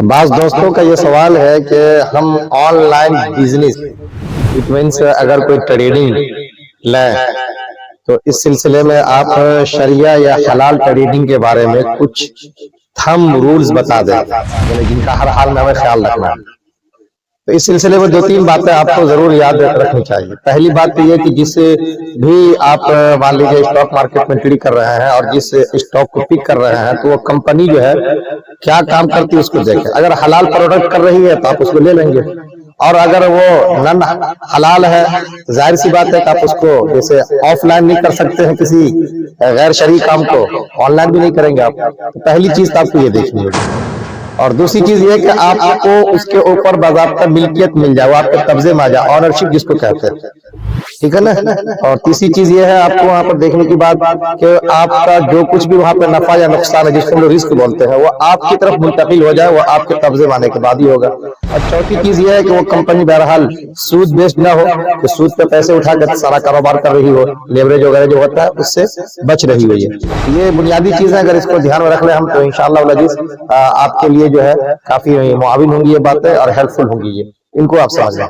بعض دوستوں کا یہ سوال ہے کہ ہم on line business it means اگر کوئی ٹریڈنگ لیں تو اس سلسلے میں آپ شریعہ یا حلال ٹریڈنگ کے بارے میں کچھ تھم رولز بتا دیں جن کا ہر حال میں ہمیں خیال رکھنا ہے۔ تو اس سلسلے میں 2-3 باتیں آپ کو ضرور یاد رکھنی چاہیے۔ پہلی بات تو یہ کہ جس بھی آپ مان لیجیے اسٹاک مارکیٹ میں ٹریڈ کر رہے ہیں اور جس اسٹاک کو پک کر رہے ہیں تو وہ کمپنی جو ہے کیا کام کرتی ہے اس کو دیکھیں۔ اگر حلال پروڈکٹ کر رہی ہے تو آپ اس کو لے لیں گے، اور اگر وہ نن حلال ہے ظاہر سی بات ہے کہ آپ اس کو جیسے آف لائن نہیں کر سکتے ہیں کسی غیر شرعی کام کو، آن لائن بھی نہیں کریں گے آپ۔ تو پہلی چیز تو آپ کو یہ دیکھنی ہوگی، اور دوسری چیز یہ کہ آپ کو اس کے اوپر باضابطہ ملکیت مل جائے، وہ آپ کے قبضے میں آ جائے، آنرشپ جس کو کہتے ہیں، ٹھیک ہے نا۔ اور تیسری چیز یہ ہے آپ کو وہاں پر دیکھنے کی بات کہ آپ کا جو کچھ بھی وہاں پہ نفع یا نقصان ہے جس کو ہم لوگ رسک بولتے ہیں وہ آپ کی طرف منتقل ہو جائے، وہ آپ کے قبضے میں آنے کے بعد ہی ہوگا۔ اور چوتھی چیز یہ ہے کہ وہ کمپنی بہرحال سود بیسڈ نہ ہو کہ سود پہ پیسے اٹھا کر سارا کاروبار کر رہی ہو، لیوریج وغیرہ جو ہوتا ہے اس سے بچ رہی ہوئی ہے۔ یہ بنیادی چیزیں اگر اس کو دھیان میں رکھ لیں ہم تو انشاءاللہ العزیز آپ کے لیے جو ہے کافی معاون ہوں گی یہ باتیں اور ہیلپ فل ہوں گی، یہ ان کو آپ سمجھ لیں۔